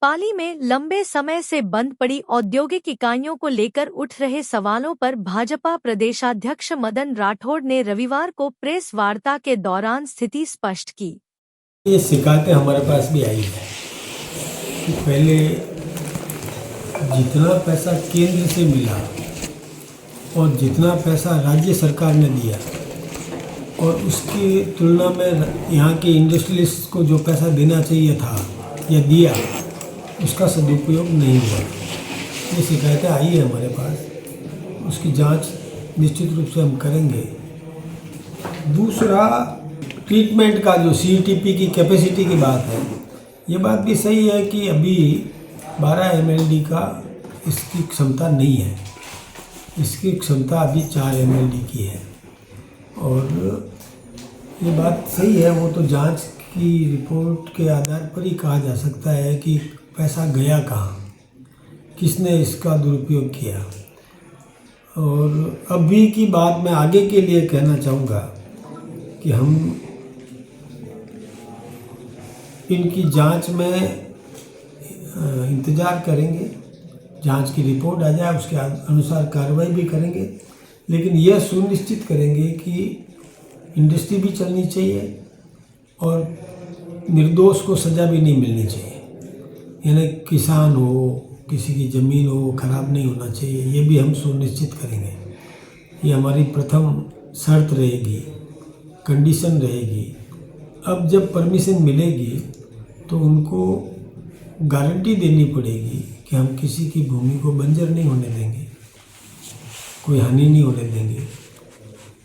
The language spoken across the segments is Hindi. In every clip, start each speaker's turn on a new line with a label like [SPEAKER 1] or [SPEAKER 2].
[SPEAKER 1] पाली में लंबे समय से बंद पड़ी औद्योगिक इकाइयों को लेकर उठ रहे सवालों पर भाजपा प्रदेशाध्यक्ष मदन राठौड़ ने रविवार को प्रेस वार्ता के दौरान स्थिति स्पष्ट की।
[SPEAKER 2] ये शिकायतें हमारे पास भी आई है कि पहले जितना पैसा केंद्र से मिला और जितना पैसा राज्य सरकार ने दिया और उसकी तुलना में यहाँ के इंडस्ट्रियलिस्ट को जो पैसा देना चाहिए था या दिया, उसका सदुपयोग नहीं हुआ। ये शिकायतें आई है हमारे पास, उसकी जांच निश्चित रूप से हम करेंगे। दूसरा, ट्रीटमेंट का जो CTP की कैपेसिटी की बात है, ये बात भी सही है कि अभी 12 mld का इसकी क्षमता नहीं है। इसकी क्षमता अभी 4 mld की है और ये बात सही है। वो तो जांच की रिपोर्ट के आधार पर ही कहा जा सकता है कि पैसा गया कहाँ, किसने इसका दुरुपयोग किया। और अभी की बात मैं आगे के लिए कहना चाहूँगा कि हम इनकी जांच में इंतज़ार करेंगे, जांच की रिपोर्ट आ जाए उसके अनुसार कार्रवाई भी करेंगे, लेकिन यह सुनिश्चित करेंगे कि इंडस्ट्री भी चलनी चाहिए और निर्दोष को सज़ा भी नहीं मिलनी चाहिए। यानी किसान हो, किसी की ज़मीन हो, खराब नहीं होना चाहिए, ये भी हम सुनिश्चित करेंगे। ये हमारी प्रथम शर्त रहेगी, कंडीशन रहेगी। अब जब परमिशन मिलेगी तो उनको गारंटी देनी पड़ेगी कि हम किसी की भूमि को बंजर नहीं होने देंगे, कोई हानि नहीं होने देंगे।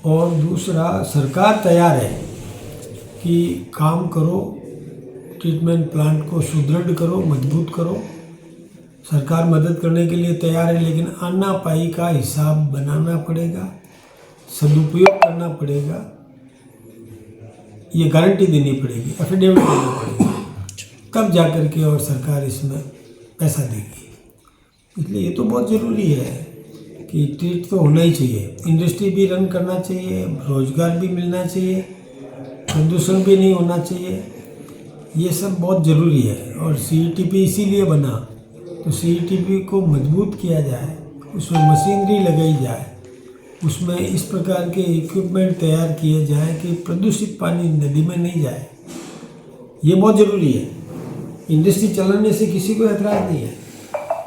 [SPEAKER 2] और दूसरा, सरकार तैयार है कि काम करो, ट्रीटमेंट प्लांट को सुदृढ़ करो, मजबूत करो। सरकार मदद करने के लिए तैयार है, लेकिन आनापाई का हिसाब बनाना पड़ेगा, सदुपयोग करना पड़ेगा, ये गारंटी देनी पड़ेगी, एफिडेविट देना पड़ेगा, तब जा कर के और सरकार इसमें पैसा देगी। इसलिए ये तो बहुत ज़रूरी है कि ट्रीट तो होना ही चाहिए, इंडस्ट्री भी रन करना चाहिए, रोजगार भी मिलना चाहिए, प्रदूषण भी नहीं होना चाहिए। ये सब बहुत ज़रूरी है। और CTP इसीलिए बना, तो CTP को मजबूत किया जाए, उसमें मशीनरी लगाई जाए, उसमें इस प्रकार के इक्विपमेंट तैयार किए जाए कि प्रदूषित पानी नदी में नहीं जाए। ये बहुत ज़रूरी है। इंडस्ट्री चलाने से किसी को एतराज़ नहीं है,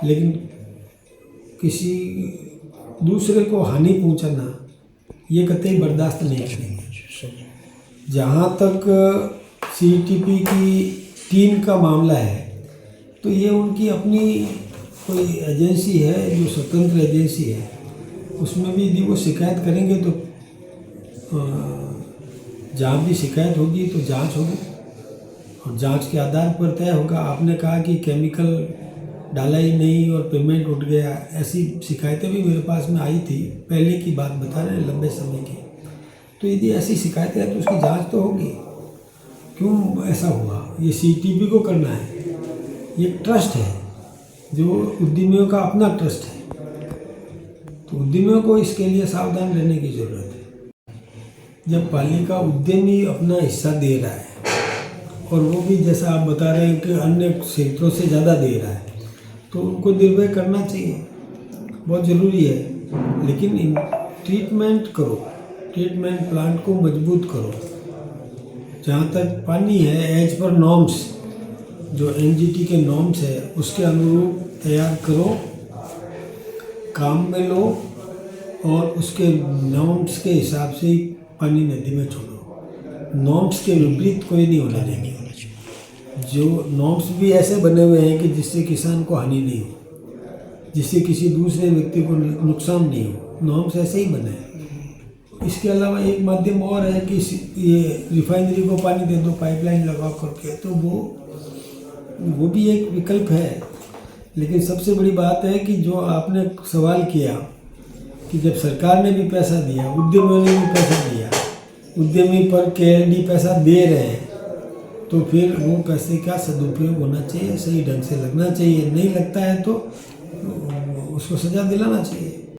[SPEAKER 2] लेकिन किसी दूसरे को हानि पहुंचाना ये कतई बर्दाश्त नहीं करेंगे। जहाँ तक CTP की टीम का मामला है, तो ये उनकी अपनी कोई एजेंसी है जो स्वतंत्र एजेंसी है, उसमें भी यदि वो शिकायत करेंगे तो जहाँ भी शिकायत होगी तो जांच होगी और जांच के आधार पर तय होगा। आपने कहा कि केमिकल डाला ही नहीं और पेमेंट उठ गया, ऐसी शिकायतें भी मेरे पास में आई थी, पहले की बात बता रहे हैं, लंबे समय की। तो यदि ऐसी शिकायतें हैं तो उसकी जांच तो होगी, क्यों ऐसा हुआ। ये CTP को करना है, ये ट्रस्ट है जो उद्यमियों का अपना ट्रस्ट है, तो उद्यमियों को इसके लिए सावधान रहने की ज़रूरत है। जब पालिका उद्यमी अपना हिस्सा दे रहा है और वो भी जैसा आप बता रहे हैं कि अन्य क्षेत्रों से ज़्यादा दे रहा है, तो उनको निर्भय करना चाहिए, बहुत ज़रूरी है। लेकिन ट्रीटमेंट करो, ट्रीटमेंट प्लांट को मजबूत करो। जहाँ तक पानी है, एज पर नॉर्म्स, जो NGT के नॉर्म्स है उसके अनुरूप तैयार करो, काम में लो और उसके नॉर्म्स के हिसाब से ही पानी नदी में छोड़ो। नॉर्म्स के विपरीत कोई नहीं होना देंगे। जो नॉर्म्स भी ऐसे बने हुए हैं कि जिससे किसान को हानि नहीं हो, जिससे किसी दूसरे व्यक्ति को नुकसान नहीं हो, नॉर्म्स ऐसे ही बने हैं। इसके अलावा एक माध्यम और है कि ये रिफाइनरी को पानी दे दो पाइपलाइन लगा करके, तो वो भी एक विकल्प है। लेकिन सबसे बड़ी बात है कि जो आपने सवाल किया कि जब सरकार ने भी पैसा दिया, उद्यमियों ने भी पैसा दिया, उद्यमी पर KLD पैसा दे रहे हैं, तो फिर वो पैसे का सदुपयोग होना चाहिए, सही ढंग से लगना चाहिए। नहीं लगता है तो उसको सज़ा दिलाना चाहिए।